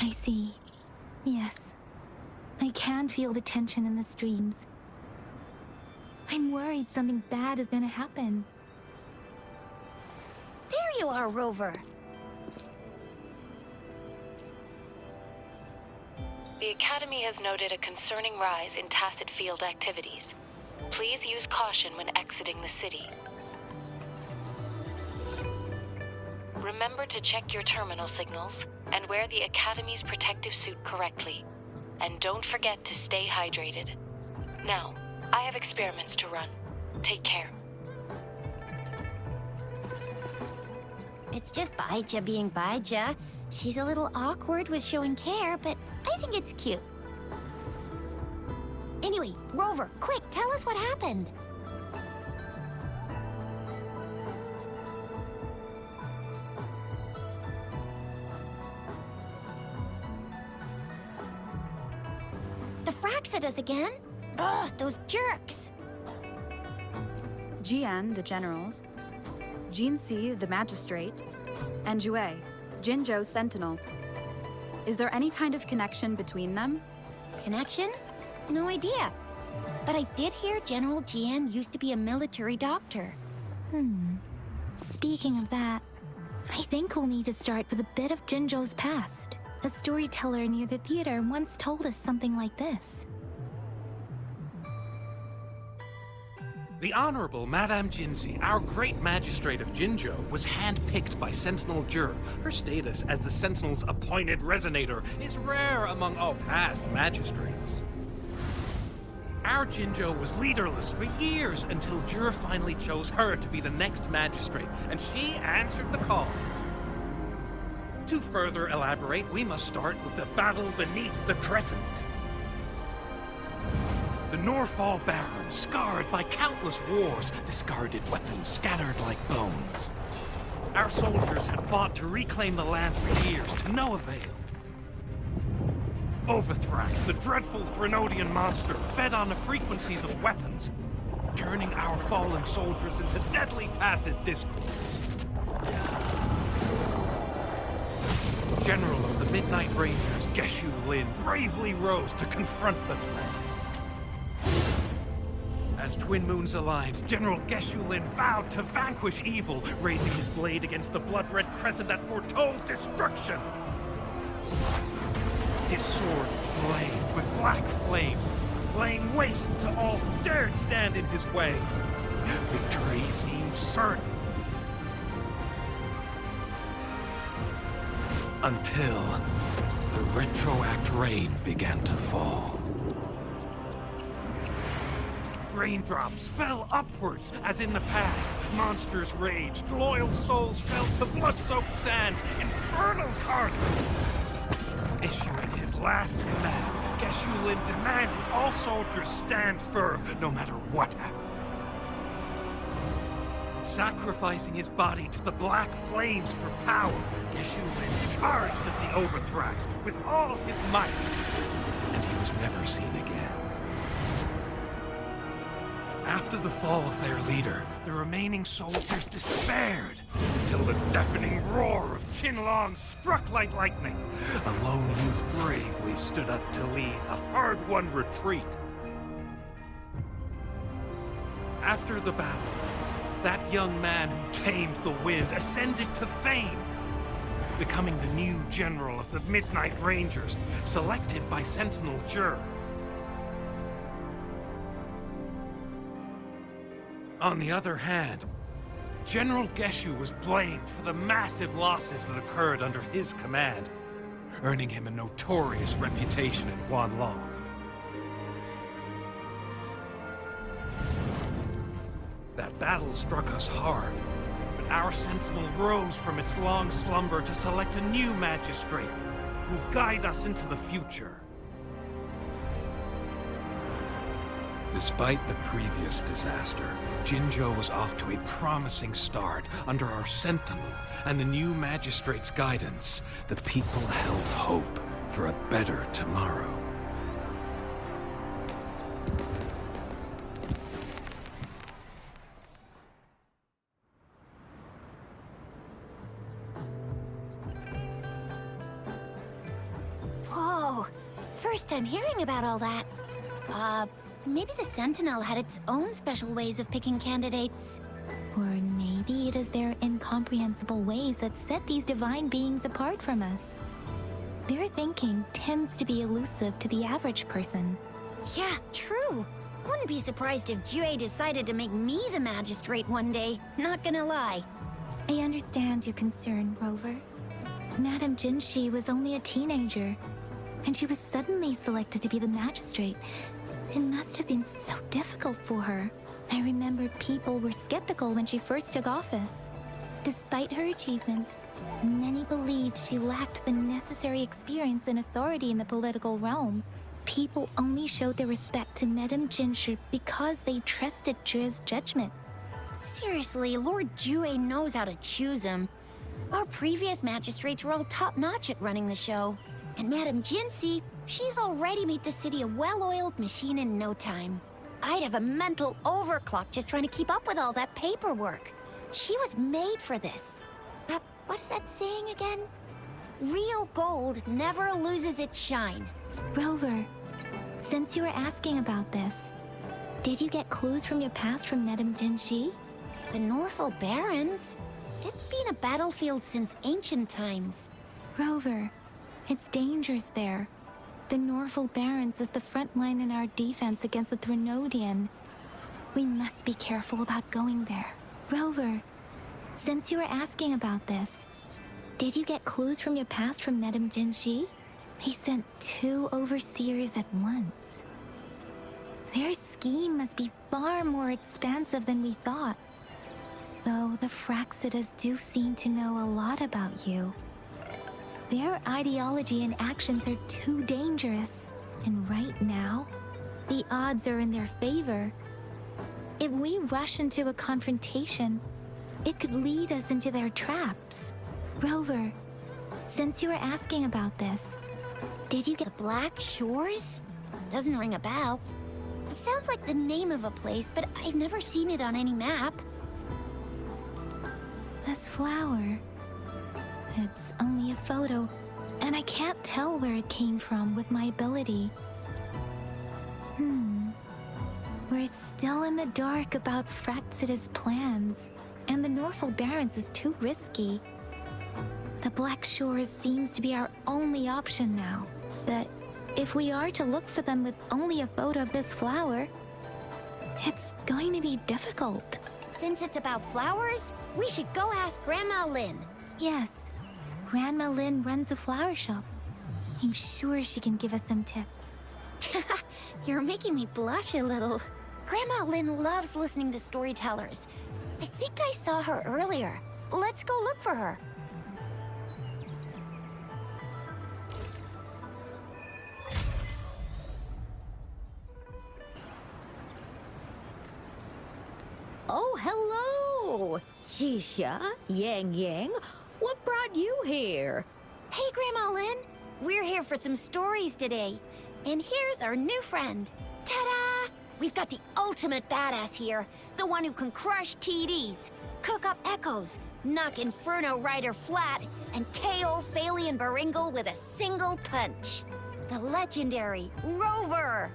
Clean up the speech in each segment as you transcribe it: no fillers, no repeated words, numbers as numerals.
I see. Yes. I can feel the tension in the streams. I'm worried something bad is gonna happen. There you are, Rover. The Academy has noted a concerning rise in tacit field activities. Please use caution when exiting the city. Remember to check your terminal signals and wear the Academy's protective suit correctly. And don't forget to stay hydrated. Now, I have experiments to run. Take care. It's just Baija being Baija. She's a little awkward with showing care, but I think it's cute. Anyway, Rover, quick, tell us what happened. The fracks at us again? Ugh, those jerks! Jian, the general, Jinsi, the magistrate, and Jue, Jinzhou's sentinel. Is there any kind of connection between them? Connection? No idea. But I did hear General Jian used to be a military doctor. Speaking of that, I think we'll need to start with a bit of Jinzhou's past. A storyteller near the theater once told us something like this. The Honorable Madame Jinzi, our great magistrate of Jinzhou, was handpicked by Sentinel Jur. Her status as the Sentinel's appointed resonator is rare among all past magistrates. Our Jinzhou was leaderless for years until Jur finally chose her to be the next magistrate, and she answered the call. To further elaborate, we must start with the battle beneath the Crescent. The Norfall Barons, scarred by countless wars, discarded weapons scattered like bones. Our soldiers had fought to reclaim the land for years, to no avail. Overthrax, the dreadful Threnodian monster, fed on the frequencies of weapons, turning our fallen soldiers into deadly tacit discourse. General of the Midnight Rangers, Geshu Lin, bravely rose to confront the threat. As Twin Moons aligned, General Geshu Lin vowed to vanquish evil, raising his blade against the blood-red crescent that foretold destruction. His sword blazed with black flames, laying waste to all who dared stand in his way. Victory seemed certain. Until the retroact rain began to fall. Raindrops fell upwards, as in the past. Monsters raged, loyal souls fell to blood-soaked sands, infernal carnage. Issuing his last command, Geshu Lin demanded all soldiers stand firm, no matter what happened. Sacrificing his body to the black flames for power, Geshu Lin charged at the Overthrax with all his might, and he was never seen again. After the fall of their leader, the remaining soldiers despaired, until the deafening roar of Qinlong struck like lightning. A lone youth bravely stood up to lead a hard-won retreat. After the battle, that young man who tamed the wind ascended to fame, becoming the new general of the Midnight Rangers, selected by Sentinel Jur. On the other hand, General Geshu was blamed for the massive losses that occurred under his command, earning him a notorious reputation in Guanlong. That battle struck us hard, but our sentinel rose from its long slumber to select a new magistrate who will guide us into the future. Despite the previous disaster, Jinzhou was off to a promising start under our sentinel and the new magistrate's guidance. The people held hope for a better tomorrow. First time hearing about all that. Maybe the Sentinel had its own special ways of picking candidates. Or maybe it is their incomprehensible ways that set these divine beings apart from us. Their thinking tends to be elusive to the average person. Yeah, true. Wouldn't be surprised if Jue decided to make me the magistrate one day. Not gonna lie. I understand your concern, Rover. Madame Jinshi was only a teenager, and she was suddenly selected to be the magistrate. It must have been so difficult for her. I remember people were skeptical when she first took office. Despite her achievements, many believed she lacked the necessary experience and authority in the political realm. People only showed their respect to Madame Jinshi because they trusted Jue's judgment. Seriously, Lord Jue knows how to choose him. Our previous magistrates were all top-notch at running the show. And Madame Jinshi, she's already made the city a well-oiled machine in no time. I'd have a mental overclock just trying to keep up with all that paperwork. She was made for this. What is that saying again? Real gold never loses its shine. Rover, since you were asking about this, did you get clues from your past from Madame Jinshi? The Norfolk Barrens? It's been a battlefield since ancient times. Rover, it's dangerous there. The Norfolk Barrens is the front line in our defense against the Threnodian. We must be careful about going there. Rover, since you were asking about this, did you get clues from your past from Madame Jinshi? He sent 2 overseers at once. Their scheme must be far more expansive than we thought. Though the Fraxidas do seem to know a lot about you. Their ideology and actions are too dangerous. And right now, the odds are in their favor. If we rush into a confrontation, it could lead us into their traps. Rover, since you were asking about this, did you get The Black Shores? Doesn't ring a bell. Sounds like the name of a place, but I've never seen it on any map. this flower? It's only a photo, and I can't tell where it came from with my ability. We're still in the dark about Fraxida's plans, and the Norfolk Barrens is too risky. The Black Shores seems to be our only option now, but if we are to look for them with only a photo of this flower, it's going to be difficult. Since it's about flowers, we should go ask Grandma Lynn. Yes, Grandma Lynn runs a flower shop. I'm sure she can give us some tips. You're making me blush a little. Grandma Lynn loves listening to storytellers. I think I saw her earlier. Let's go look for her. Oh, hello! Shisha, Yang Yang, what brought you here? Hey, Grandma Lynn. We're here for some stories today. And here's our new friend. Ta-da! We've got the ultimate badass here. The one who can crush TDs, cook up echoes, knock Inferno Rider flat, and KO Phalian Baringle with a single punch. The legendary Rover.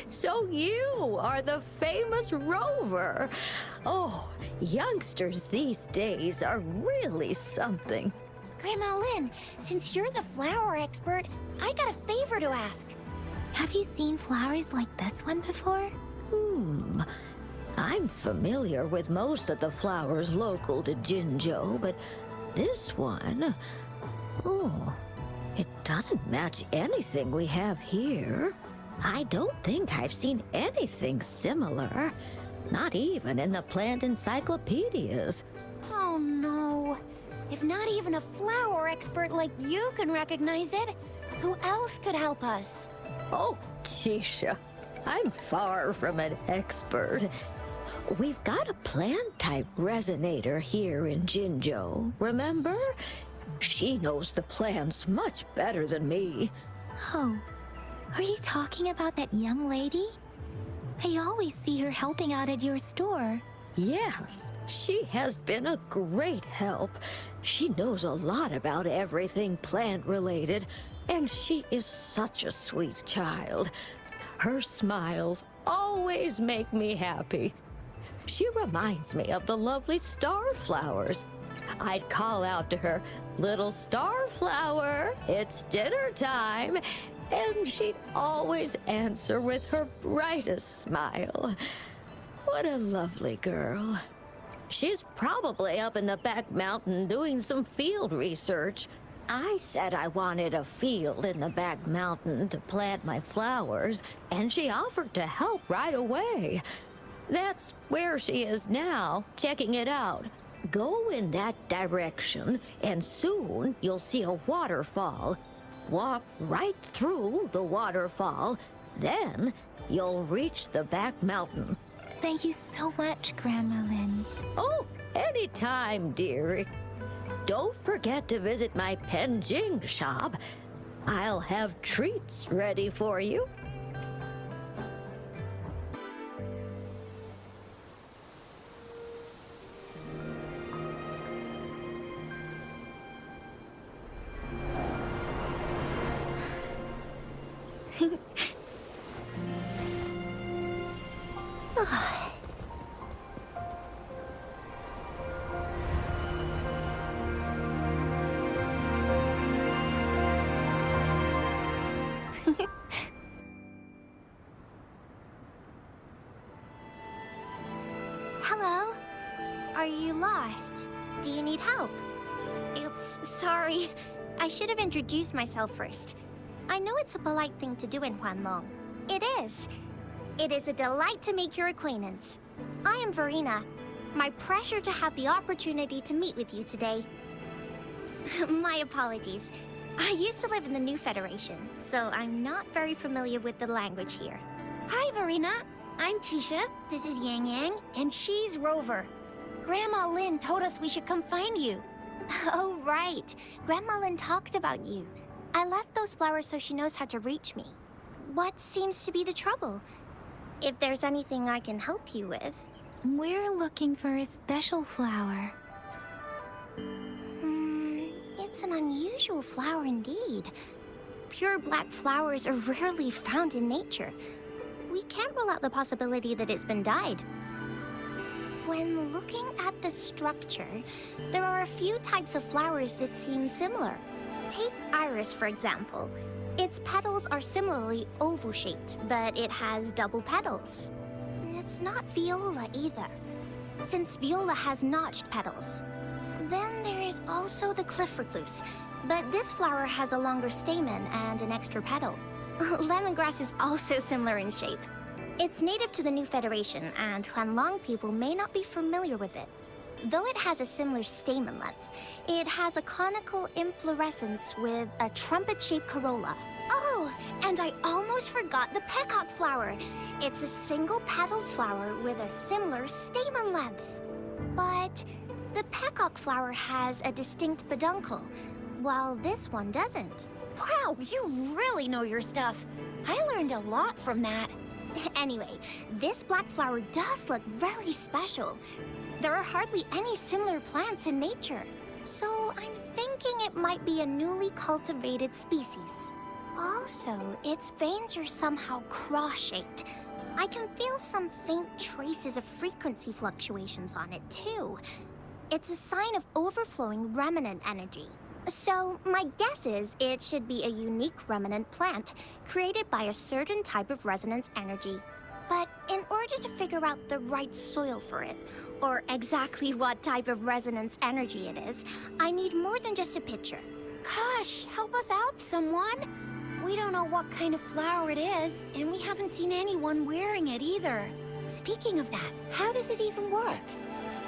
So you are the famous Rover. Oh, youngsters these days are really something. Grandma Lynn, since you're the flower expert, I got a favor to ask. Have you seen flowers like this one before? I'm familiar with most of the flowers local to Jinzhou, but this one... Oh, it doesn't match anything we have here. I don't think I've seen anything similar. Not even in the plant encyclopedias. Oh no. If not even a flower expert like you can recognize it, who else could help us? Oh, Tisha, I'm far from an expert. We've got a plant-type resonator here in Jinzhou, remember? She knows the plants much better than me. Oh, are you talking about that young lady? I always see her helping out at your store. Yes, she has been a great help. She knows a lot about everything plant-related, and she is such a sweet child. Her smiles always make me happy. She reminds me of the lovely starflowers. I'd call out to her, "Little starflower, it's dinner time," and she'd always answer with her brightest smile. What a lovely girl. She's probably up in the back mountain doing some field research. I said I wanted a field in the back mountain to plant my flowers, and she offered to help right away. That's where she is now, checking it out. Go in that direction, and soon you'll see a waterfall. Walk right through the waterfall, then you'll reach the back mountain. Thank you so much, Grandma Lynn. Oh, anytime, dearie. Don't forget to visit my Penjing shop. I'll have treats ready for you. Hello? Are you lost? Do you need help? Oops, sorry. I should have introduced myself first. I know it's a polite thing to do in Huanlong. It is. It is a delight to make your acquaintance. I am Verena. My pleasure to have the opportunity to meet with you today. My apologies. I used to live in the New Federation, so I'm not very familiar with the language here. Hi, Verena. I'm Tisha, this is Yang Yang, and she's Rover. Grandma Lynn told us we should come find you. Oh, right. Grandma Lynn talked about you. I left those flowers so she knows how to reach me. What seems to be the trouble? If there's anything I can help you with. We're looking for a special flower. It's an unusual flower indeed. Pure black flowers are rarely found in nature. We can't rule out the possibility that it's been dyed. When looking at the structure, there are a few types of flowers that seem similar. Take iris, for example. Its petals are similarly oval-shaped, but it has double petals. It's not viola either, since viola has notched petals. Then there is also the cliff recluse, but this flower has a longer stamen and an extra petal. Lemongrass is also similar in shape. It's native to the New Federation, and Huanlong people may not be familiar with it. Though it has a similar stamen length, it has a conical inflorescence with a trumpet-shaped corolla. Oh, and I almost forgot the peacock flower. It's a single-petaled flower with a similar stamen length. But the peacock flower has a distinct peduncle, while this one doesn't. Wow, you really know your stuff. I learned a lot from that. Anyway, this black flower does look very special. There are hardly any similar plants in nature. So I'm thinking it might be a newly cultivated species. Also, its veins are somehow cross-shaped. I can feel some faint traces of frequency fluctuations on it, too. It's a sign of overflowing remnant energy. So, my guess is it should be a unique remnant plant, created by a certain type of resonance energy. But in order to figure out the right soil for it, or exactly what type of resonance energy it is, I need more than just a picture. Gosh, help us out, someone! We don't know what kind of flower it is, and we haven't seen anyone wearing it either. Speaking of that, how does it even work?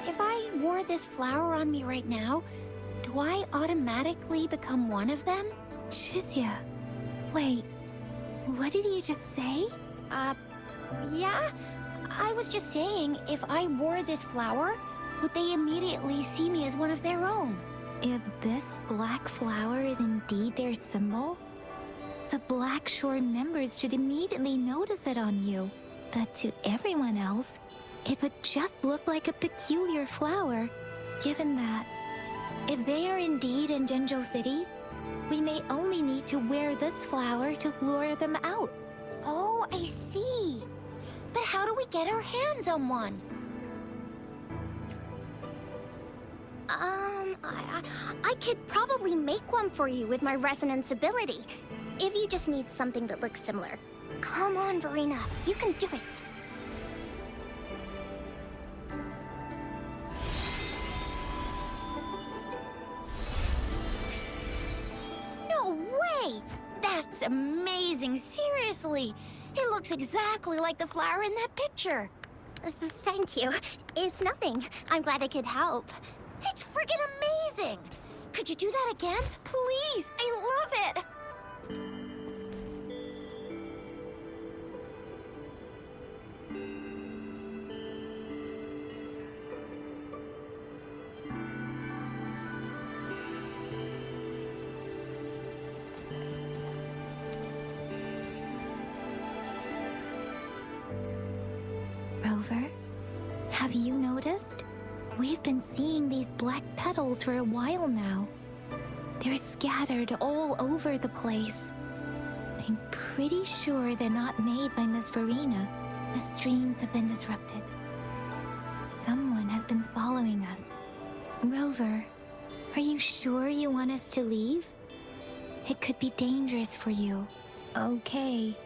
If I wore this flower on me right now, do I automatically become one of them? Shizia, wait, what did you just say? Yeah? I was just saying, if I wore this flower, would they immediately see me as one of their own? If this black flower is indeed their symbol, the Black Shore members should immediately notice it on you. But to everyone else, It would just look like a peculiar flower, given that if they are indeed in Jinzhou City, we may only need to wear this flower to lure them out. Oh, I see. But how do we get our hands on one? I could probably make one for you with my resonance ability. If you just need something that looks similar. Come on, Verena. You can do it. No way! That's amazing, seriously. It looks exactly like the flower in that picture. Thank you. It's nothing. I'm glad I could help. It's friggin' amazing! Could you do that again? Please! I love it! Rover, have you noticed? We've been seeing these black petals for a while now. They're scattered all over the place. I'm pretty sure they're not made by Miss Verena. The streams have been disrupted. Someone has been following us. Rover, are you sure you want us to leave? It could be dangerous for you. Okay.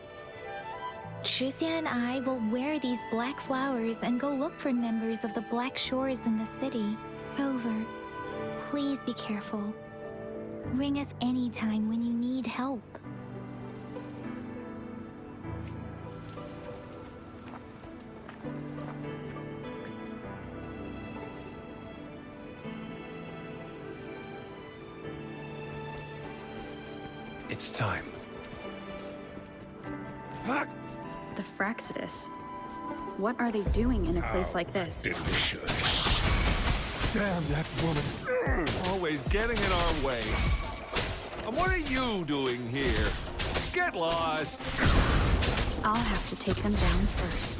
Trisia and I will wear these black flowers and go look for members of the Black Shores in the city. Rover, please be careful. Ring us anytime when you need help. It's time. The Fraxidus. What are they doing in a place like this? Damn that woman. Always getting in our way. And what are you doing here? Get lost. I'll have to take them down first.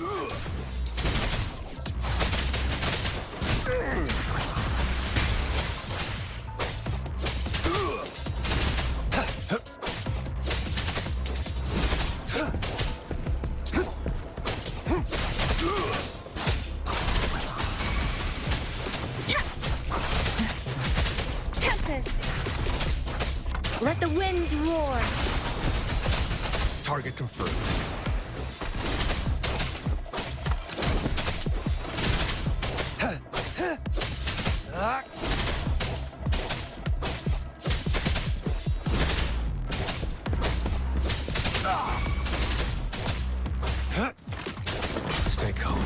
Let the winds roar. Target confirmed. Stay calm.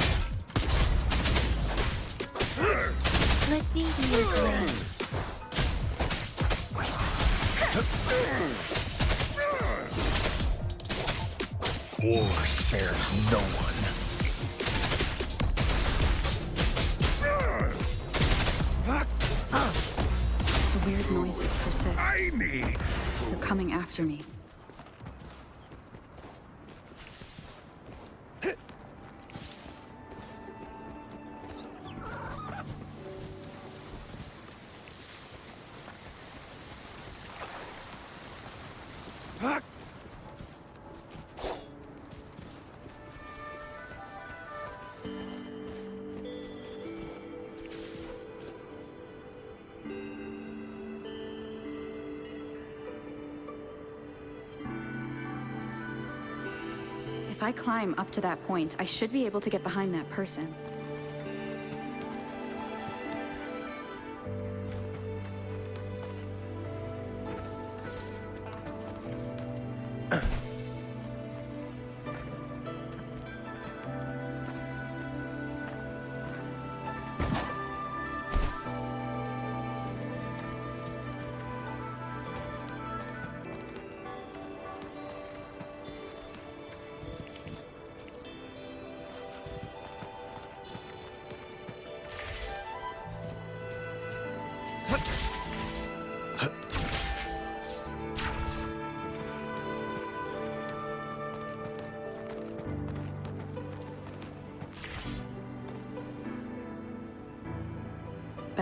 Let me be your blade. War spares no one. The weird noises persist. I need. They're coming after me. If I climb up to that point, I should be able to get behind that person.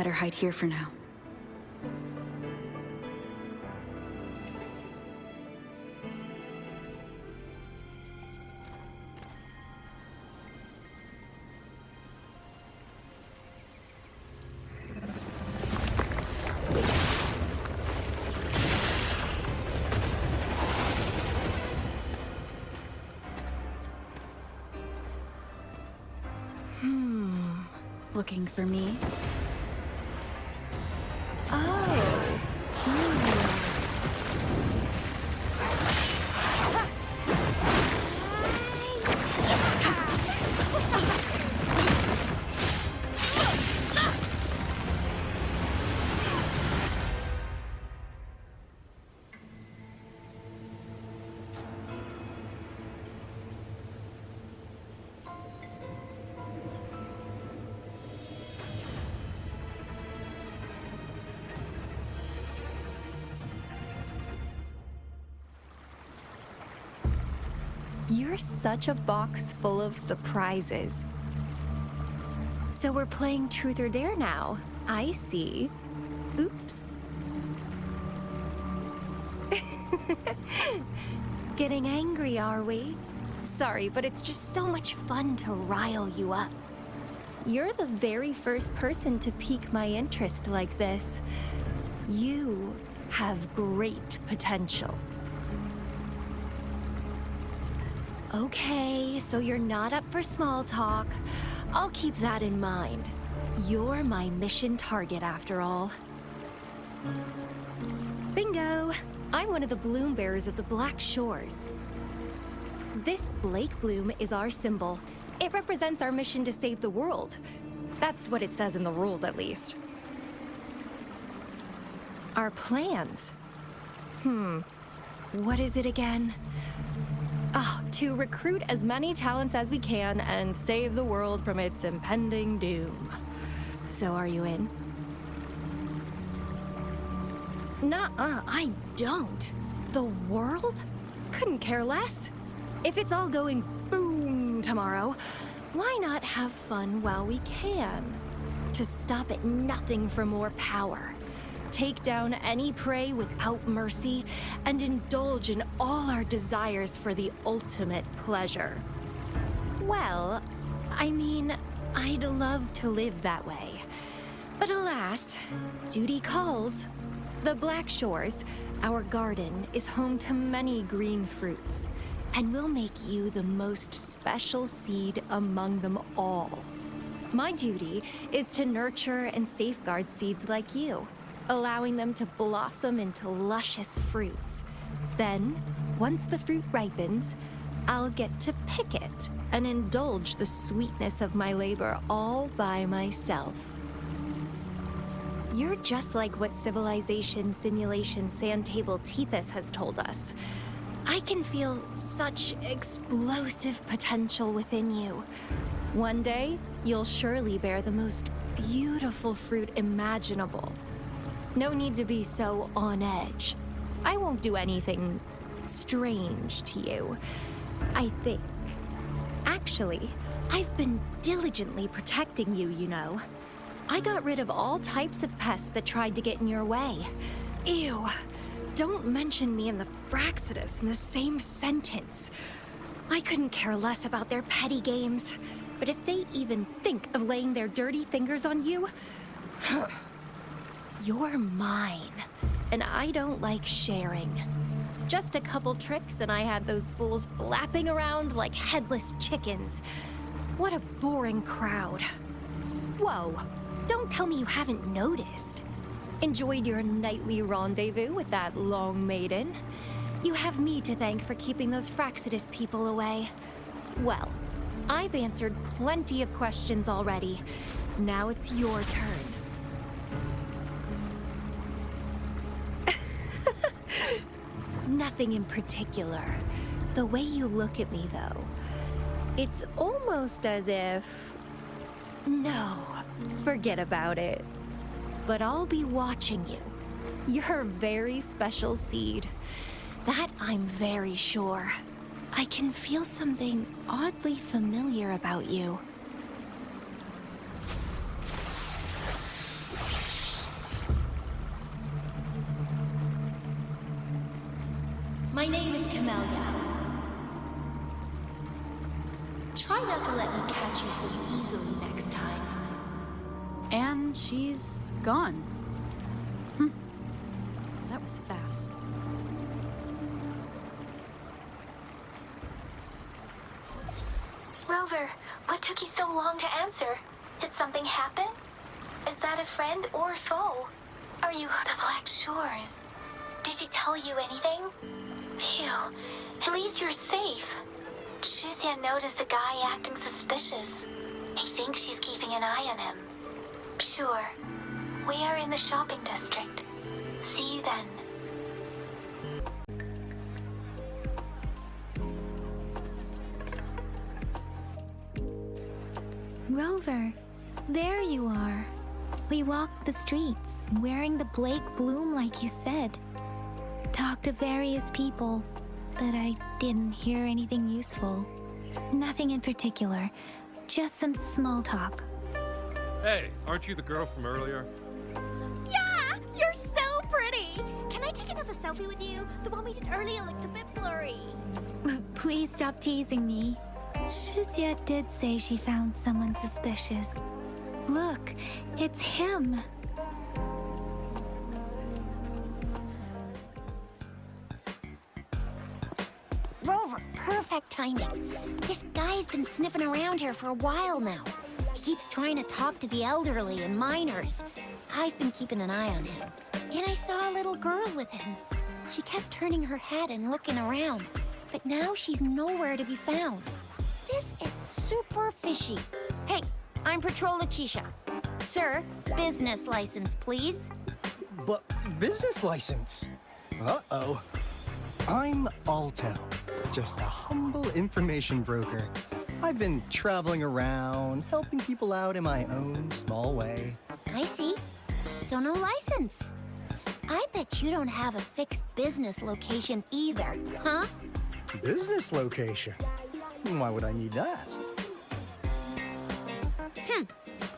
better hide here for now. Looking for me? You're such a box full of surprises. So we're playing Truth or Dare now. I see. Oops. Getting angry, are we? Sorry, but it's just so much fun to rile you up. You're the very first person to pique my interest like this. You have great potential. Okay, so you're not up for small talk. I'll keep that in mind. You're my mission target after all. Bingo! I'm one of the bloom bearers of the Black Shores. This Blake bloom is our symbol. It represents our mission to save the world. That's what it says in the rules, at least. Our plans? What is it again? To recruit as many talents as we can and save the world from its impending doom. So are you in? Nuh-uh, I don't. The world? Couldn't care less. If it's all going boom tomorrow, why not have fun while we can? To stop at nothing for more power. Take down any prey without mercy, and indulge in all our desires for the ultimate pleasure. Well, I mean, I'd love to live that way. But alas, duty calls. The Black Shores, our garden, is home to many green fruits, and we'll make you the most special seed among them all. My duty is to nurture and safeguard seeds like you, allowing them to blossom into luscious fruits. Then, once the fruit ripens, I'll get to pick it and indulge the sweetness of my labor all by myself. You're just like what Civilization Simulation Sandtable Tethys has told us. I can feel such explosive potential within you. One day, you'll surely bear the most beautiful fruit imaginable. No need to be so on edge. I won't do anything strange to you, I think. Actually, I've been diligently protecting you, you know. I got rid of all types of pests that tried to get in your way. Ew. Don't mention me and the Fraxidus in the same sentence. I couldn't care less about their petty games. But if they even think of laying their dirty fingers on you, you're mine, and I don't like sharing. Just a couple tricks and I had those fools flapping around like headless chickens. What a boring crowd. Whoa, don't tell me you haven't noticed. Enjoyed your nightly rendezvous with that long maiden? You have me to thank for keeping those Fraxidus people away. Well, I've answered plenty of questions already. Now it's your turn. Nothing in particular. The way you look at me, though, it's almost as if... No, forget about it. But I'll be watching you. You're a very special seed. That I'm very sure. I can feel something oddly familiar about you. My name is Camellia. Try not to let me catch you so easily next time. And she's gone. That was fast. Rover, what took you so long to answer? Did something happen? Is that a friend or foe? Are you the Black Shores? Did she tell you anything? Phew, at least you're safe. Shuzia noticed a guy acting suspicious. I think she's keeping an eye on him. Sure. We are in the shopping district. See you then. Rover, there you are. We walked the streets, wearing the Blake bloom like you said. Talked to various people, but I didn't hear anything useful. Nothing in particular, just some small talk. Hey, aren't you the girl from earlier? Yeah! You're so pretty! Can I take another selfie with you? The one we did earlier looked a bit blurry. Please stop teasing me. Shuzia did say she found someone suspicious. Look, it's him. Rover, perfect timing. This guy's been sniffing around here for a while now. He keeps trying to talk to the elderly and minors. I've been keeping an eye on him. And I saw a little girl with him. She kept turning her head and looking around, but now she's nowhere to be found. This is super fishy. Hey, I'm Patrol Letitia. Sir, business license, please. But business license? Uh-oh. I'm Alto, just a humble information broker. I've been traveling around, helping people out in my own small way. I see. So no license. I bet you don't have a fixed business location either, huh? Business location? Why would I need that?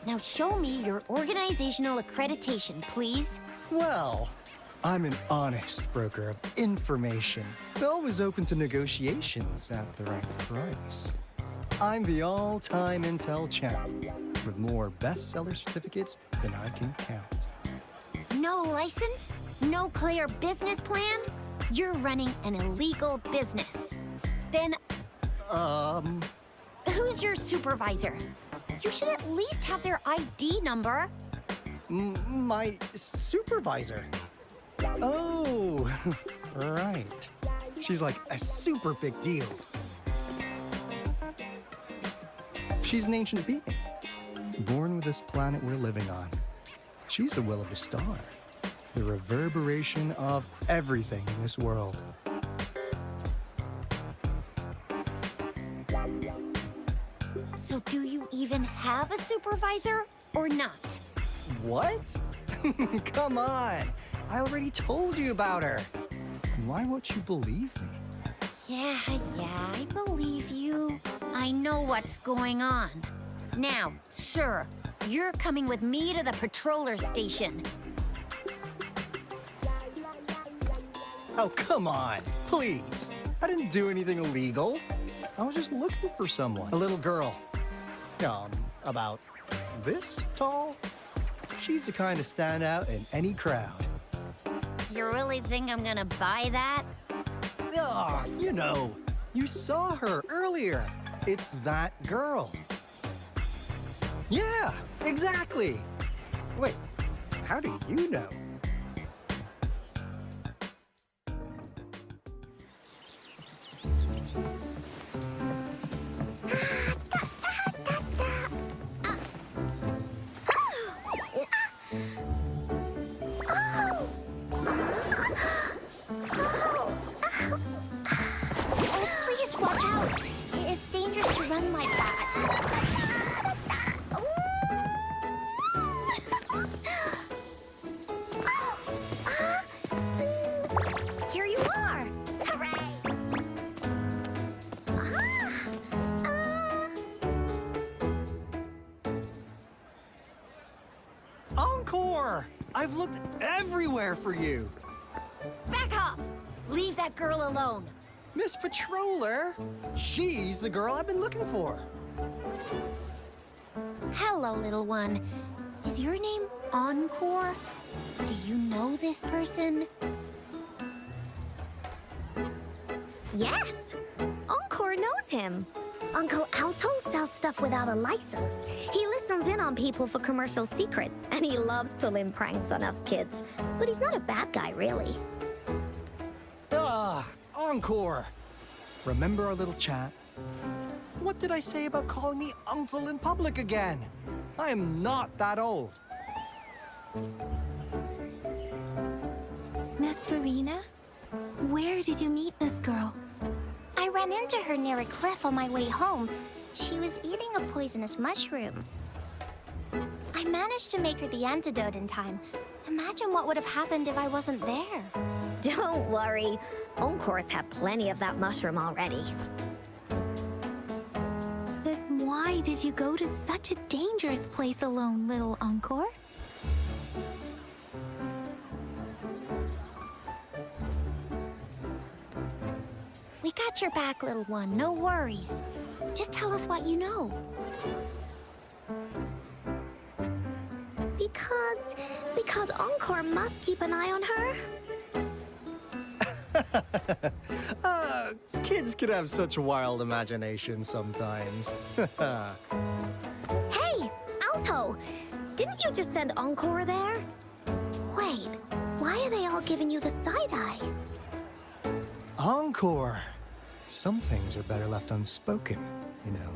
Now show me your organizational accreditation, please. Well, I'm an honest broker of information, always open to negotiations at the right price. I'm the all-time Intel champ, with more bestseller certificates than I can count. No license? No clear business plan? You're running an illegal business. Then, who's your supervisor? You should at least have their ID number. My supervisor? Oh, right. She's like a super big deal. She's an ancient being, born with this planet we're living on. She's the will of the star, the reverberation of everything in this world. So do you even have a supervisor or not? What? Come on! I already told you about her. Why won't you believe me? Yeah, I believe you. I know what's going on. Now, sir, you're coming with me to the patroller station. Oh, come on, please. I didn't do anything illegal. I was just looking for someone. A little girl. About this tall. She's the kind to stand out in any crowd. You really think I'm gonna buy that? Ah, you know, you saw her earlier. It's that girl. Yeah, exactly. Wait, how do you know? Encore! I've looked everywhere for you. Back off! Leave that girl alone. Miss Patroller? She's the girl I've been looking for. Hello, little one. Is your name Encore? Do you know this person? Yes, Encore knows him. Uncle Alto sells stuff without a license. He listens in on people for commercial secrets, and he loves pulling pranks on us kids. But he's not a bad guy, really. Encore! Remember our little chat? What did I say about calling me uncle in public again? I am not that old. Miss Farina? Where did you meet this girl? I ran into her near a cliff on my way home. She was eating a poisonous mushroom. I managed to make her the antidote in time. Imagine what would have happened if I wasn't there. Don't worry. Encore's had plenty of that mushroom already. But why did you go to such a dangerous place alone, little Encore? We got your back, little one. No worries. Just tell us what you know. Because Encore must keep an eye on her. Kids can have such wild imaginations sometimes. Hey, Alto! Didn't you just send Encore there? Wait, why are they all giving you the side eye? Encore! Some things are better left unspoken, you know.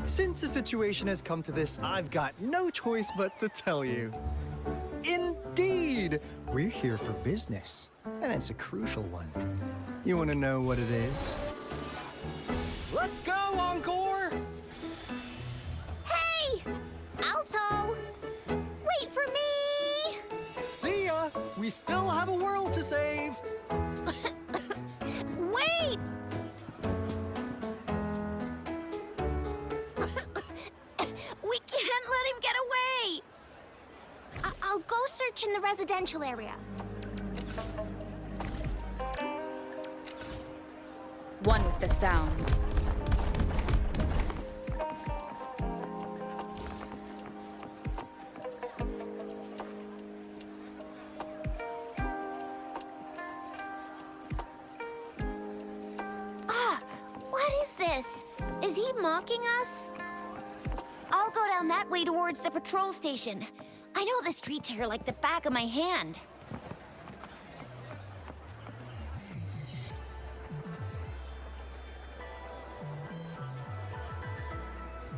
Since the situation has come to this, I've got no choice but to tell you. Indeed! We're here for business, and it's a crucial one. You want to know what it is? Let's go, Encore! Hey! Alto! Wait for me! See ya! We still have a world to save! Wait! We can't let him get away! I'll go search in the residential area. One with the sounds. What is this? Is he mocking us? I'll go down that way towards the patrol station. I know the streets here like the back of my hand.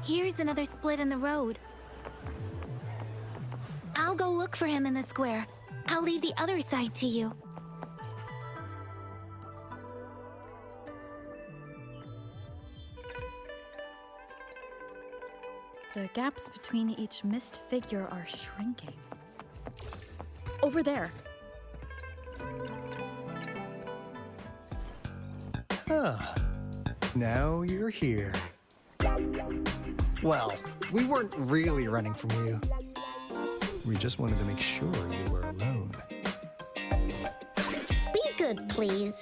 Here's another split in the road. I'll go look for him in the square. I'll leave the other side to you. The gaps between each missed figure are shrinking. Over there. Now you're here. Well, we weren't really running from you. We just wanted to make sure you were alone. Be good, please.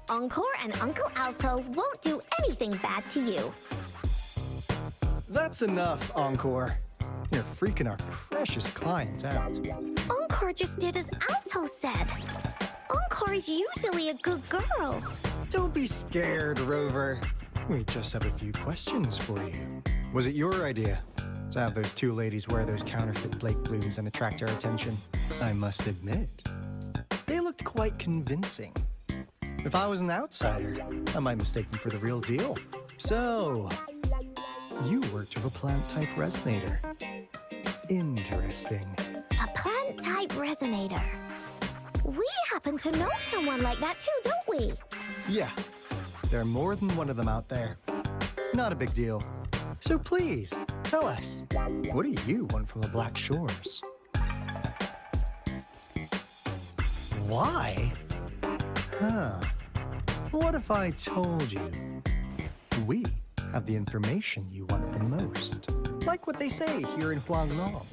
Encore and Uncle Alto won't do anything bad to you. That's enough, Encore. You're freaking our precious client out. Encore just did as Alto said. Encore is usually a good girl. Don't be scared, Rover. We just have a few questions for you. Was it your idea to have those two ladies wear those counterfeit Blake blooms and attract our attention? I must admit, they looked quite convincing. If I was an outsider, I might mistake them for the real deal. So, you worked with a plant-type resonator. Interesting. A plant-type resonator. We happen to know someone like that too, don't we? Yeah, there are more than one of them out there. Not a big deal. So please, tell us, what do you want from the Black Shores? Why? What if I told you we have the information you want the most? Like what they say here in Huanglong.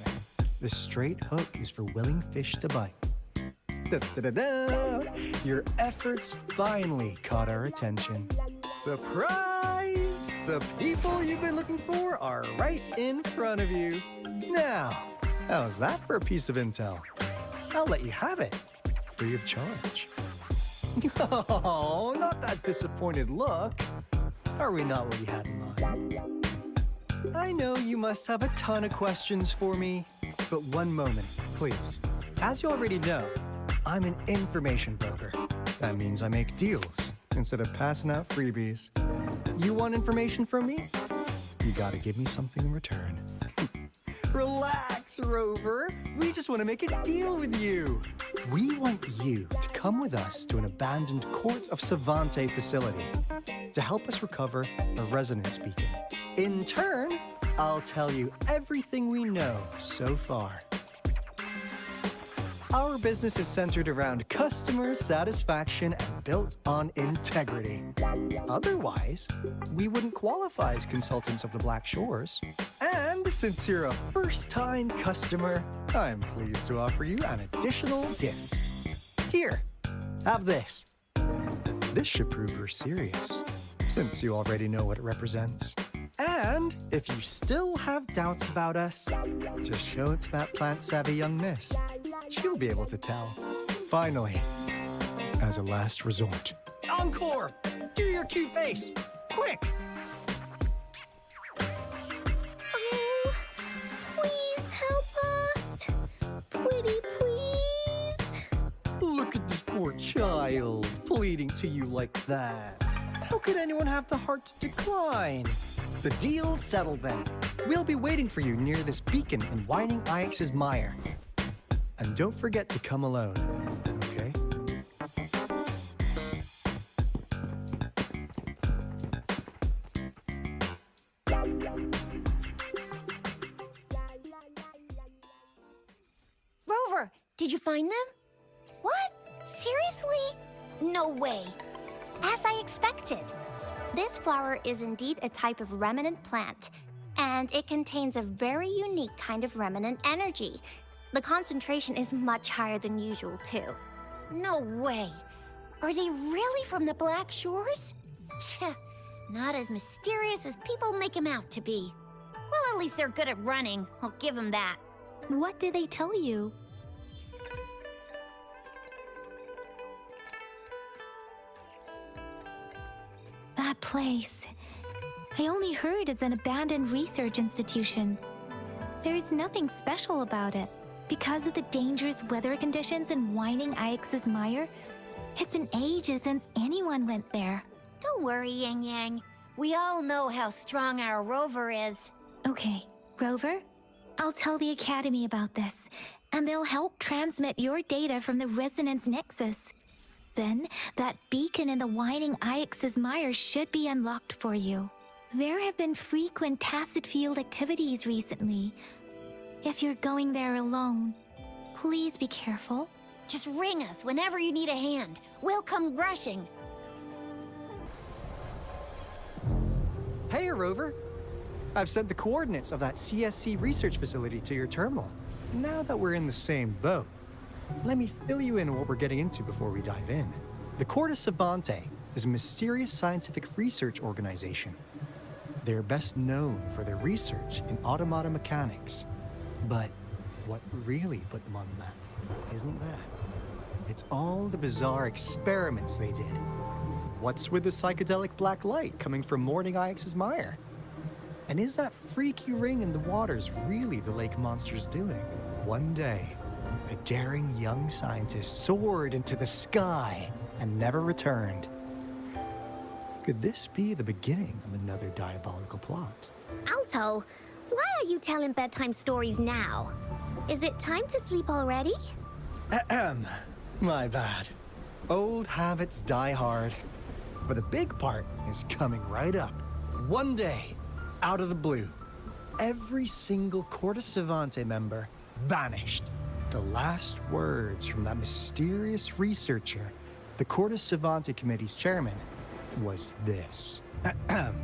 The straight hook is for willing fish to bite. Da-da-da-da. Your efforts finally caught our attention. Surprise! The people you've been looking for are right in front of you. Now, how's that for a piece of intel? I'll let you have it, free of charge. Oh, not that disappointed look. Are we not what you had in mind? I know you must have a ton of questions for me, but one moment, please. As you already know, I'm an information broker. That means I make deals instead of passing out freebies. You want information from me? You gotta give me something in return. Relax, Rover. We just want to make a deal with you. We want you to come with us to an abandoned Court of Savante facility to help us recover a resonance beacon. In turn, I'll tell you everything we know so far. Our business is centered around customer satisfaction and built on integrity. Otherwise, we wouldn't qualify as consultants of the Black Shores. And since you're a first-time customer, I'm pleased to offer you an additional gift. Here, have this. This should prove you're serious, since you already know what it represents. And if you still have doubts about us, just show it to that plant-savvy young miss. She'll be able to tell. Finally, as a last resort. Encore! Do your cute face! Quick! Oh, please help us. Pretty please. Look at this poor child, pleading to you like that. How could anyone have the heart to decline? The deal's settled then. We'll be waiting for you near this beacon in Whining Ix's mire. And don't forget to come alone, okay? Rover, did you find them? What? Seriously? No way. As I expected. This flower is indeed a type of remnant plant, and it contains a very unique kind of remnant energy. The concentration is much higher than usual, too. No way. Are they really from the Black Shores? Tch, not as mysterious as people make them out to be. Well, at least they're good at running. I'll give them that. What did they tell you? That place. I only heard it's an abandoned research institution. There's nothing special about it. Because of the dangerous weather conditions in Whining Ix's mire, it's been ages since anyone went there. Don't worry, Yang Yang. We all know how strong our Rover is. Okay, Rover, I'll tell the Academy about this, and they'll help transmit your data from the Resonance Nexus. Then, that beacon in the Whining Ix's mire should be unlocked for you. There have been frequent tacit field activities recently. If you're going there alone, please be careful. Just ring us whenever you need a hand. We'll come rushing. Hey, Rover. I've sent the coordinates of that CSC research facility to your terminal. Now that we're in the same boat, let me fill you in on what we're getting into before we dive in. The Court of Savante is a mysterious scientific research organization. They're best known for their research in automata mechanics. But what really put them on the map isn't that. It's all the bizarre experiments they did. What's with the psychedelic black light coming from Whining Ix's mire? And is that freaky ring in the waters really the lake monster's doing? One day, a daring young scientist soared into the sky and never returned. Could this be the beginning of another diabolical plot? Alto, why are you telling bedtime stories now? Is it time to sleep already? Ahem. My bad. Old habits die hard. But a big part is coming right up. One day, out of the blue, every single Court of Savante member vanished. The last words from that mysterious researcher, the Court of Savante Committee's chairman, was this. Ahem.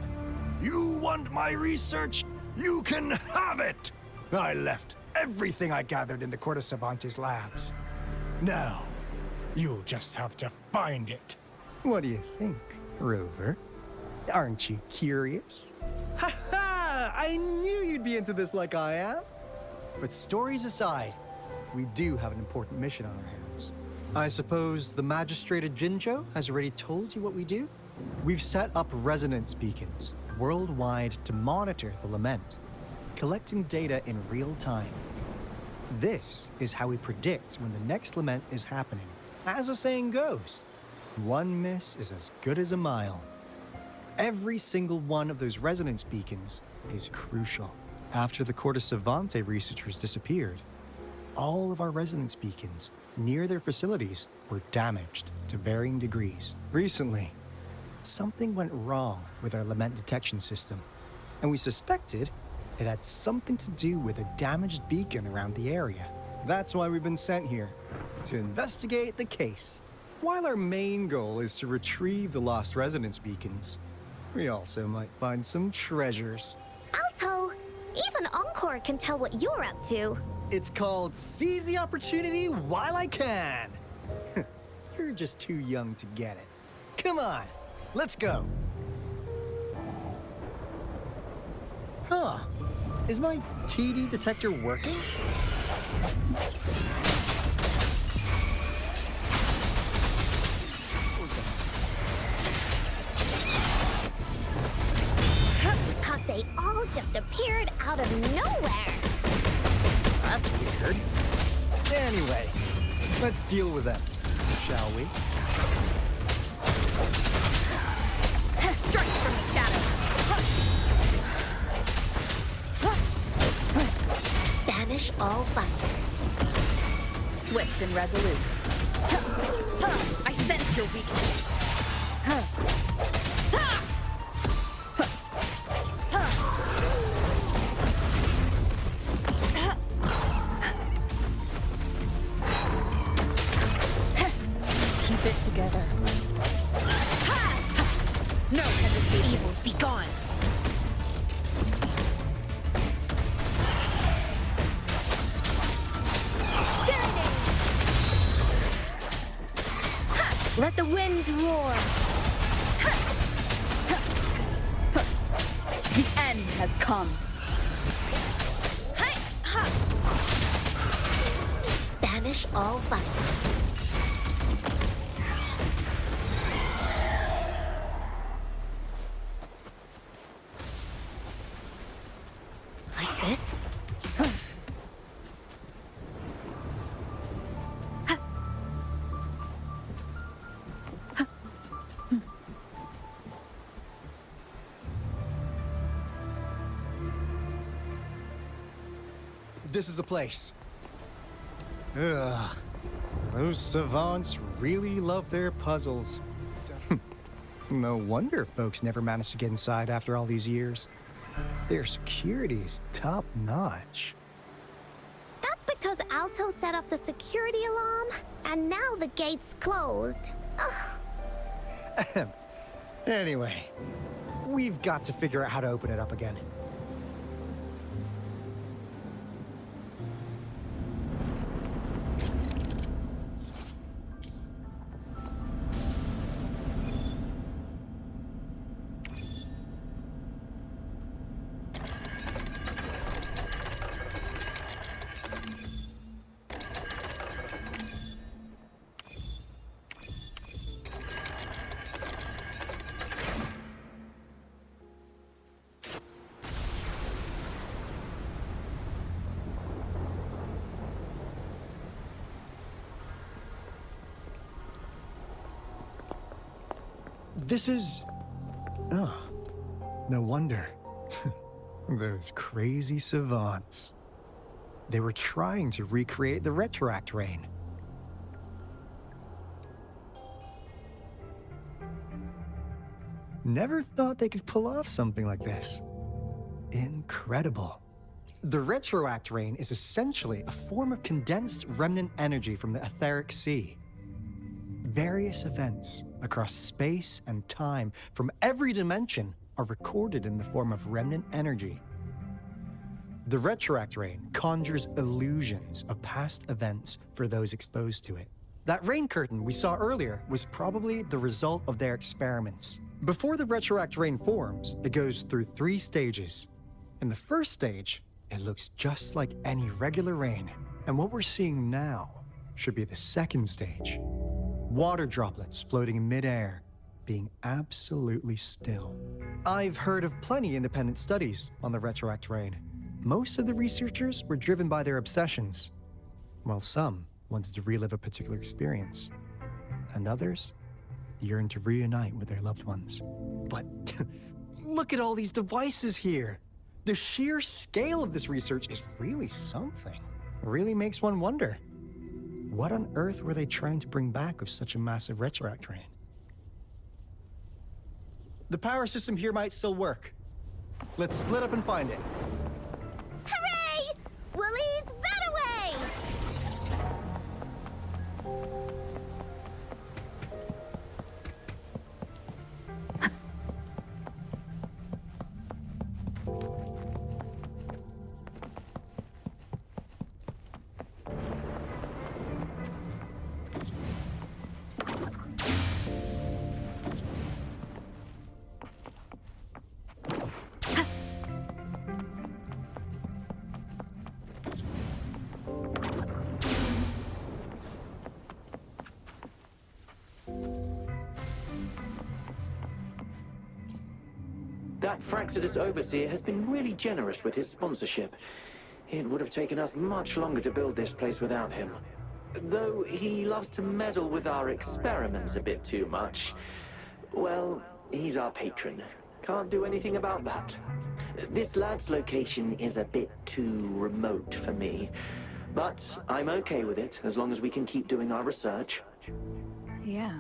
You want my research? You can have it! I left everything I gathered in the Court of Savante's labs. Now, You'll just have to find it. What do you think, Rover? Aren't you curious? Ha ha! I knew you'd be into this like I am. But stories aside, we do have an important mission on our hands. I suppose the magistrate at Jinzhou has already told you what we do? We've set up resonance beacons worldwide to monitor the lament, collecting data in real time. This is how we predict when the next lament is happening. As the saying goes, one miss is as good as a mile. Every single one of those resonance beacons is crucial. After the Corte Savante researchers disappeared, all of our resonance beacons near their facilities were damaged to varying degrees. Recently, something went wrong with our lament detection system, and we suspected it had something to do with a damaged beacon around the area. That's why we've been sent here, to investigate the case. While our main goal is to retrieve the lost resonance beacons, we also might find some treasures. Alto, even Encore can tell what you're up to. It's called Seize the Opportunity While I Can. You're just too young to get it. Come on, let's go. Huh. Is my TD detector working? Because they all just appeared out of nowhere. That's weird. Anyway, let's deal with them, shall we? Strike from the shadows. Banish all vice. Swift and resolute. I sense your weakness. Keep it together. No hesitation. Evils be gone. Let the winds roar. The end has come. Banish all vice. Like this? This is the place. Ugh. Those savants really love their puzzles. No wonder folks never managed to get inside after all these years. Their security's top-notch. That's because Alto set off the security alarm, and now the gate's closed. Ugh. Anyway, we've got to figure out how to open it up again. This is... Oh, no wonder. Those crazy savants. They were trying to recreate the retroact rain. Never thought they could pull off something like this. Incredible. The retroact rain is essentially a form of condensed remnant energy from the etheric sea. Various events across space and time from every dimension are recorded in the form of remnant energy. The retroact rain conjures illusions of past events for those exposed to it. That rain curtain we saw earlier was probably the result of their experiments. Before the retroact rain forms, it goes through 3 stages. In the first stage, it looks just like any regular rain. And what we're seeing now should be the second stage. Water droplets floating in midair, being absolutely still. I've heard of plenty independent studies on the retroact rain. Most of the researchers were driven by their obsessions, while some wanted to relive a particular experience, and others yearned to reunite with their loved ones. But look at all these devices here. The sheer scale of this research is really something. It really makes one wonder, what on earth were they trying to bring back with such a massive retroact rain? The power system here might still work. Let's split up and find it. Hooray! Willie's Runaway! That Fraxidus Overseer has been really generous with his sponsorship. It would have taken us much longer to build this place without him. Though he loves to meddle with our experiments a bit too much. Well, he's our patron. Can't do anything about that. This lab's location is a bit too remote for me. But I'm okay with it, as long as we can keep doing our research. Yeah.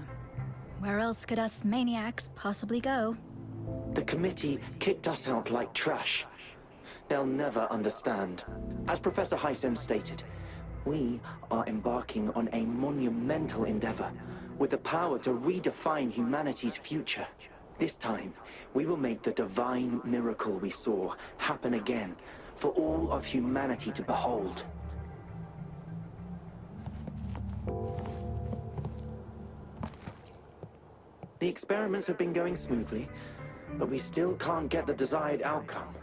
Where else could us maniacs possibly go? The committee kicked us out like trash. They'll never understand. As Professor Hysen stated, we are embarking on a monumental endeavor with the power to redefine humanity's future. This time, we will make the divine miracle we saw happen again for all of humanity to behold. The experiments have been going smoothly, but we still can't get the desired outcome.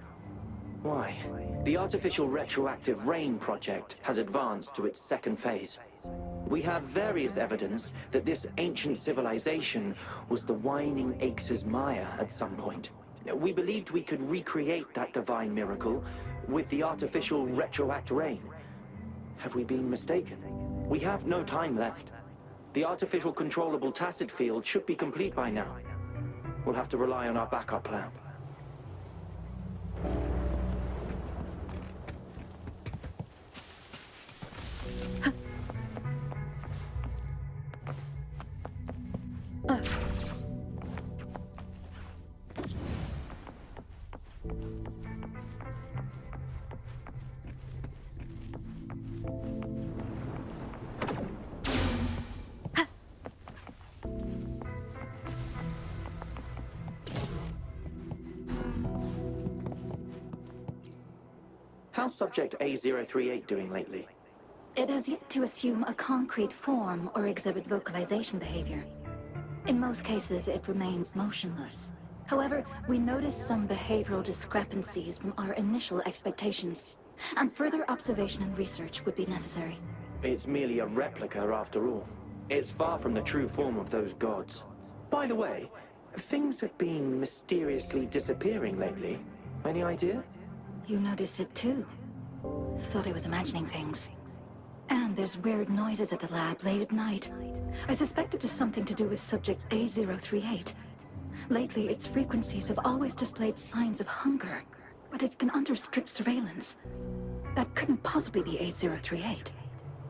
Why? The artificial retroactive rain project has advanced to its second phase. We have various evidence that this ancient civilization was the Whining Axes Maya at some point. We believed we could recreate that divine miracle with the artificial retroact rain. Have we been mistaken? We have no time left. The artificial controllable tacit field should be complete by now. We'll have to rely on our backup plan. How's Subject A038 doing lately? It has yet to assume a concrete form or exhibit vocalization behavior. In most cases, it remains motionless. However, we noticed some behavioral discrepancies from our initial expectations, and further observation and research would be necessary. It's merely a replica after all. It's far from the true form of those gods. By the way, things have been mysteriously disappearing lately. Any idea? You notice it too. Thought I was imagining things. And there's weird noises at the lab late at night. I suspect it is something to do with subject A038. Lately, its frequencies have always displayed signs of hunger, but it's been under strict surveillance. That couldn't possibly be A038,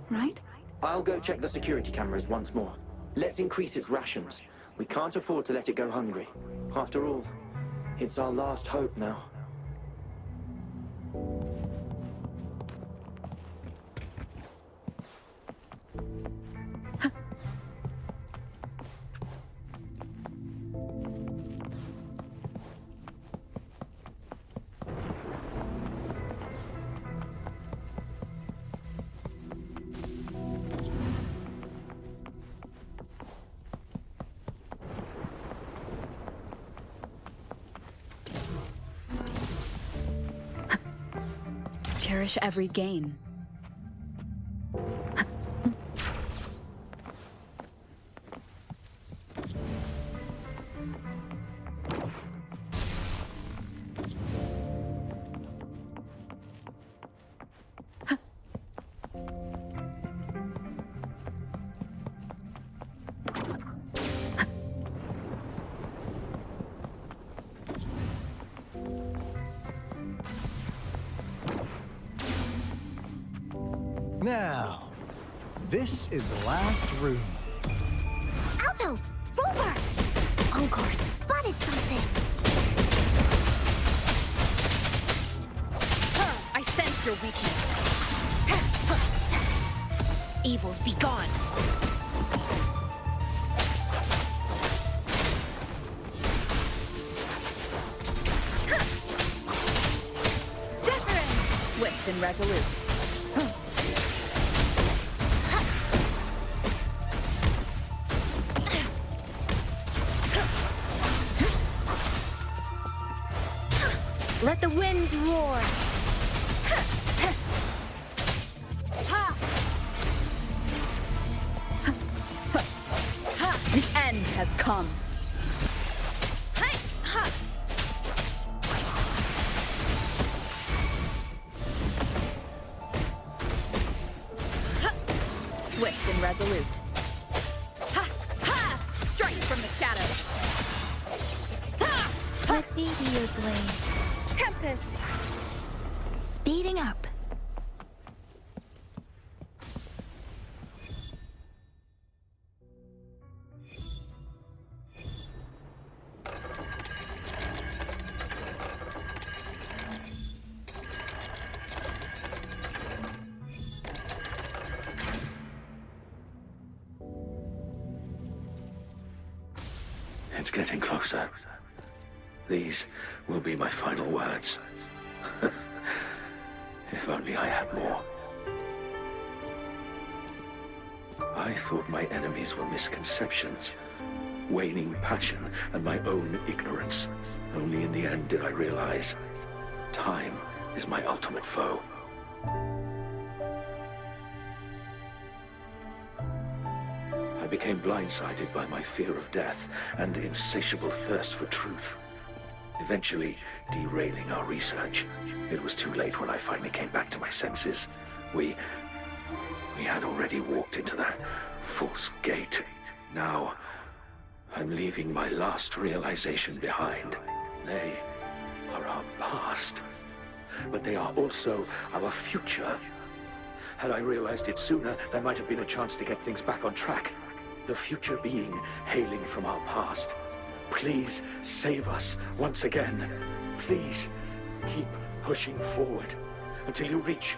right? I'll go check the security cameras once more. Let's increase its rations. We can't afford to let it go hungry. After all, it's our last hope now. cherish every gain. Now, this is the last room. Alto! Rover! Encore spotted something! I sense your weakness. Evils be gone. Different! Swift and resolute. Let the winds roar. The end has come. Swift and resolute. Strike from the shadows. Let me be your blade. Tempest. Speeding up. It's getting closer. These will be my final words. If only I had more. I thought my enemies were misconceptions, waning passion, and my own ignorance. Only in the end did I realize time is my ultimate foe. I became blindsided by my fear of death and insatiable thirst for truth, eventually derailing our research. It was too late when I finally came back to my senses. We had already walked into that false gate. Now, I'm leaving my last realization behind. They are our past, but they are also our future. Had I realized it sooner, there might have been a chance to get things back on track. The future being hailing from our past. Please save us once again. Please keep pushing forward until you reach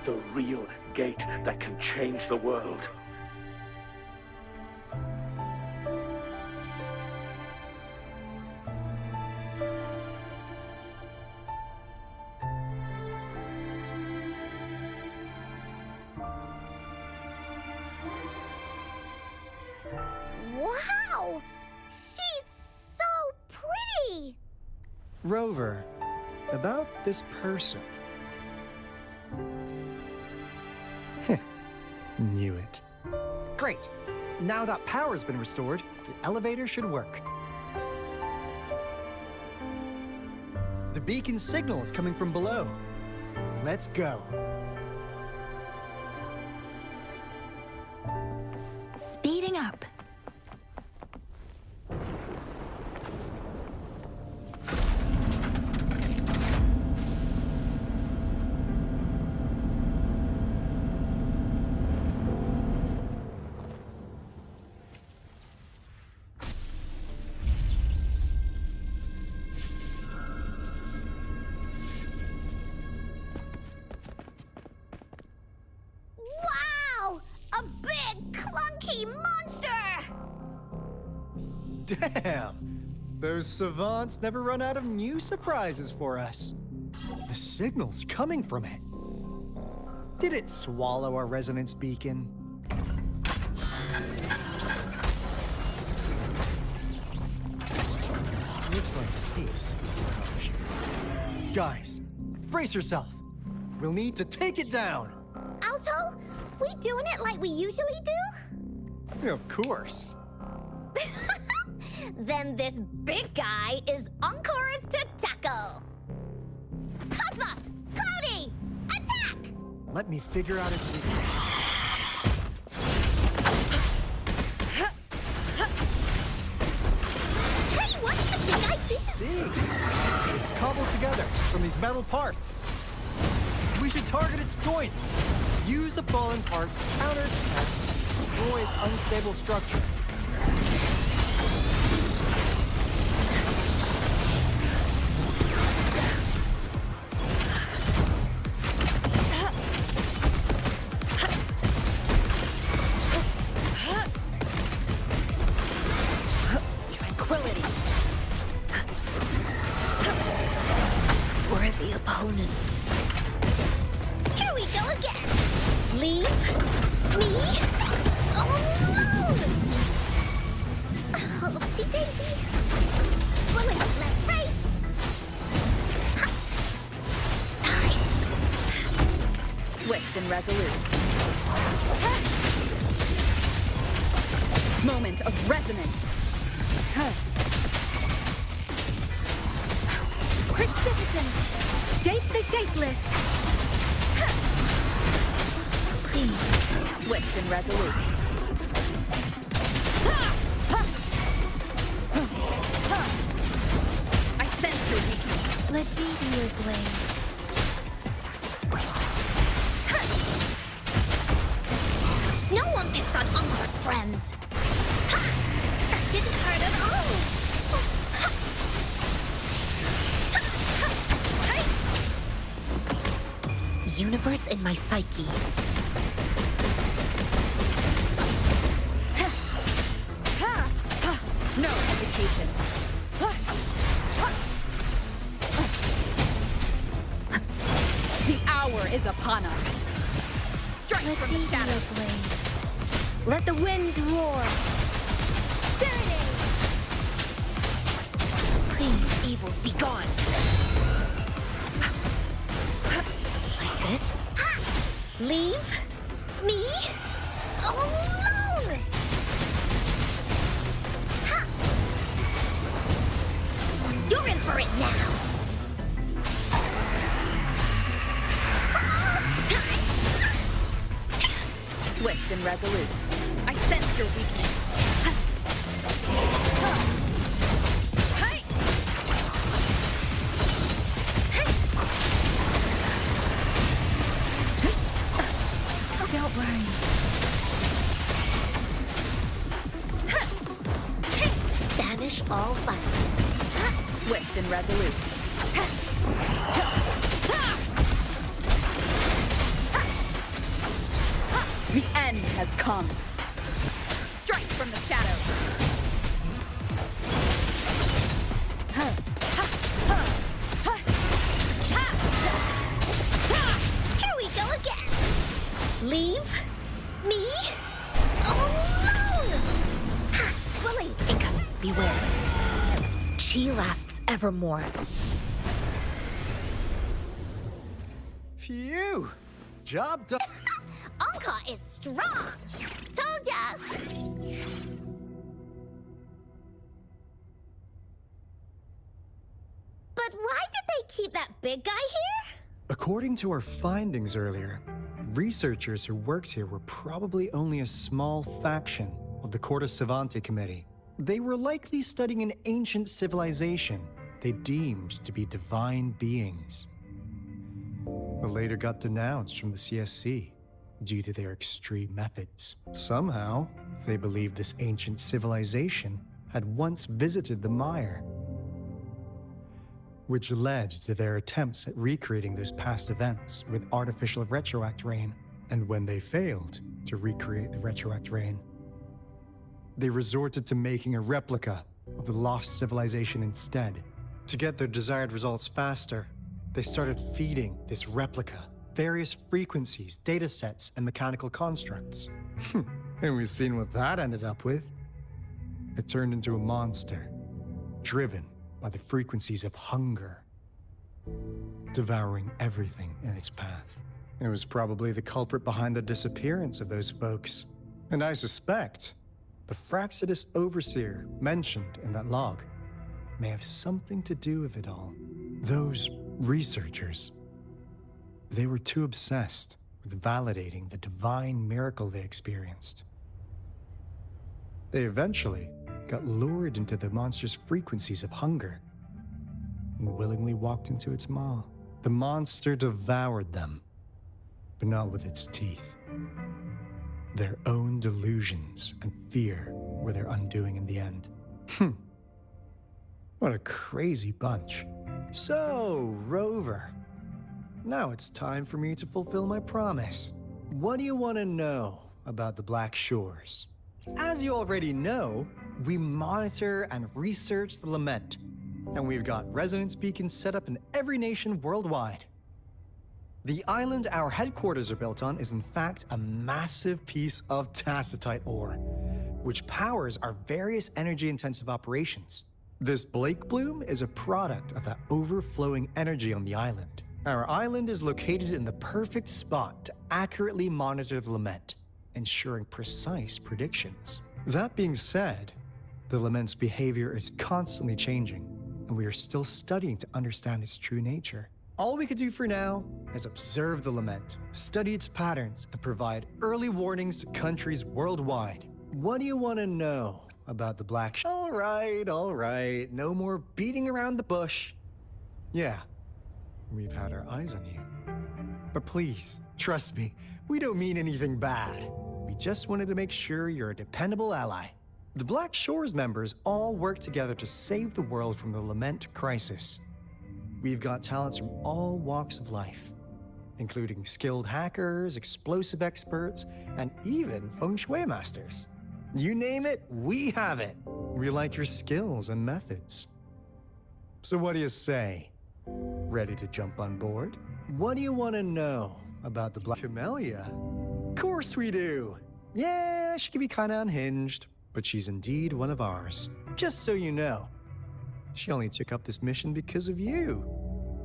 the real gate that can change the world. Wow! She's so pretty! Rover, about this person. Knew it. Great. Now that power's been restored, the elevator should work. The beacon signal is coming from below. Let's go. Speeding up. Wow! A big, clunky monster! Damn! Those savants never run out of new surprises for us. The signal's coming from it. Did it swallow our resonance beacon? Looks like the case is in motion. Guys, brace yourself. We'll need to take it down. Alto, we doing it like we usually do? Of course. Then this big guy is Encore's to tackle. Cosmos! Cloudy! Attack! Let me figure out his weakness. Hey, what's the big guy do? See? It's cobbled together from these metal parts. We should target its joints. Use the fallen parts to counter its attacks and destroy its unstable structure. Tranquility. Worthy opponent. Here we go again. Leave me alone. Oopsie daisy. Bullet, let's race. Swift and resolute. Moment of resonance. Precipitant! Shape the shapeless! Swift and resolute. I sense your weakness. Let me be your blade. No one picks on Encore's friends. Ha! That didn't hurt at all. Ha! Universe in my psyche. No hesitation. The hour is upon us. Strike from the shadows. Let the winds roar. Serenade. Please, evils, be gone. Like this. Leave me alone. You're in for it now. Swift and resolute. I sense your weakness. Hey! Don't worry. Banish all fights. Swift and resolute. The end has come. Strike from the shadows. Here we go again. Leave me alone. Willie, incoming. Beware. Chi lasts evermore. Phew! Job done. Encore is strong. Told ya. But why did they keep that big guy here? According to our findings earlier, researchers who worked here were probably only a small faction of the Corte Savante Committee. They were likely studying an ancient civilization they deemed to be divine beings, but later got denounced from the CSC due to their extreme methods. Somehow, they believed this ancient civilization had once visited the mire, which led to their attempts at recreating those past events with artificial retroact rain. And when they failed to recreate the retroact rain, they resorted to making a replica of the lost civilization instead. To get their desired results faster, they started feeding this replica various frequencies, data sets, and mechanical constructs. And we've seen what that ended up with. It turned into a monster, driven by the frequencies of hunger. devouring everything in its path. It was probably the culprit behind the disappearance of those folks. And I suspect the Fraxidus Overseer mentioned in that log may have something to do with it all. Those researchers, they were too obsessed with validating the divine miracle they experienced. They eventually got lured into the monster's frequencies of hunger and willingly walked into its maw. The monster devoured them, but not with its teeth. Their own delusions and fear were their undoing in the end. What a crazy bunch. So, Rover, now it's time for me to fulfill my promise. What do you want to know about the Black Shores? As you already know, we monitor and research the Lament, and we've got resonance beacons set up in every nation worldwide. The island our headquarters are built on is in fact a massive piece of tacitite ore, which powers our various energy-intensive operations. This Blake Bloom is a product of that overflowing energy on the island. Our island is located in the perfect spot to accurately monitor the Lament, ensuring precise predictions. That being said, the Lament's behavior is constantly changing, and we are still studying to understand its true nature. All we could do for now is observe the Lament, study its patterns, and provide early warnings to countries worldwide. What do you want to know about the Black All right. No more beating around the bush. Yeah, we've had our eyes on you. But please, trust me, we don't mean anything bad. We just wanted to make sure you're a dependable ally. The Black Shores members all work together to save the world from the Lament crisis. We've got talents from all walks of life, including skilled hackers, explosive experts, and even feng shui masters. You name it, we have it. We like your skills and methods. So what do you say? Ready to jump on board? What do you want to know about the Black Camellia? Of course we do. Yeah, she can be kind of unhinged, but she's indeed one of ours. Just so you know, she only took up this mission because of you.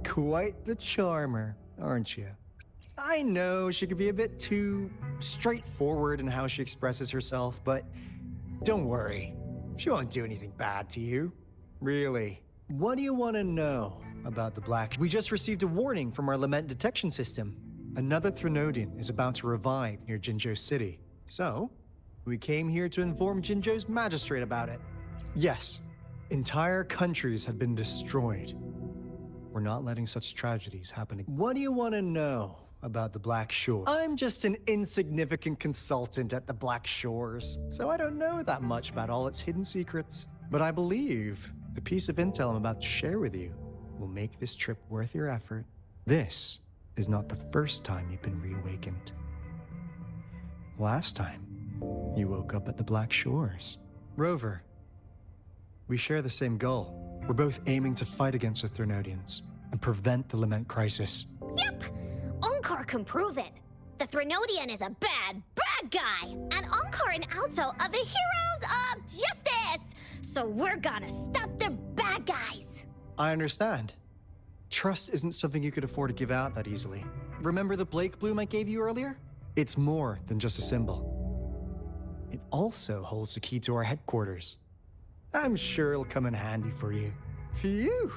Quite the charmer, aren't you? I know she could be a bit too straightforward in how she expresses herself, but don't worry. She won't do anything bad to you. Really. What do you want to know about the Black? We just received a warning from our Lament detection system. Another Threnodian is about to revive near Jinzhou City. So, we came here to inform Jinzhou's magistrate about it. Yes. Entire countries have been destroyed. We're not letting such tragedies happen again. What do you want to know about the Black Shore? I'm just an insignificant consultant at the Black Shores, so I don't know that much about all its hidden secrets. But I believe the piece of intel I'm about to share with you will make this trip worth your effort. This is not the first time you've been reawakened. Last time, you woke up at the Black Shores. Rover, we share the same goal. We're both aiming to fight against the Threnodians and prevent the Lament crisis. Yep! Onkar can prove it. The Threnodian is a bad, bad guy. And Onkar and Alto are the heroes of justice. So we're gonna stop the bad guys. I understand. Trust isn't something you could afford to give out that easily. Remember the Blake Bloom I gave you earlier? It's more than just a symbol. It also holds the key to our headquarters. I'm sure it'll come in handy for you. Phew!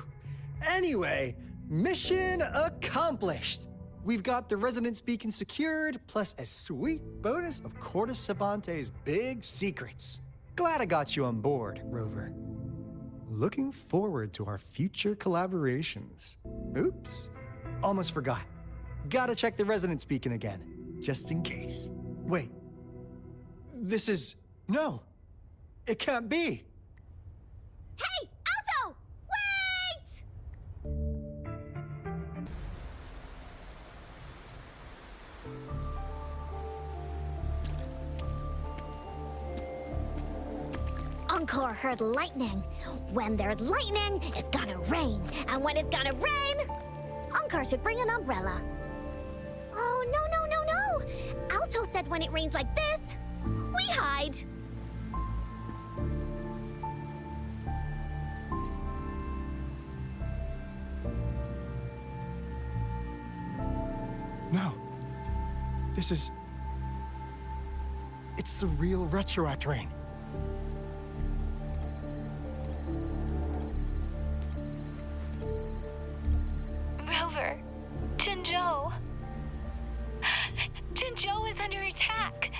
Anyway, mission accomplished! We've got the resonance beacon secured, plus a sweet bonus of Cortus Savante's big secrets. Glad I got you on board, Rover. Looking forward to our future collaborations. Oops, almost forgot. Gotta check the resonance beacon again, just in case. Wait, this is... No, it can't be. Hey, Alto! Wait! Onkar heard lightning. When there's lightning, it's gonna rain. And when it's gonna rain, Onkar should bring an umbrella. Oh, no. Alto said when it rains like this, we hide. This is... It's the real Retroact Rain. Rover, Jinzhou. Jinzhou is under attack.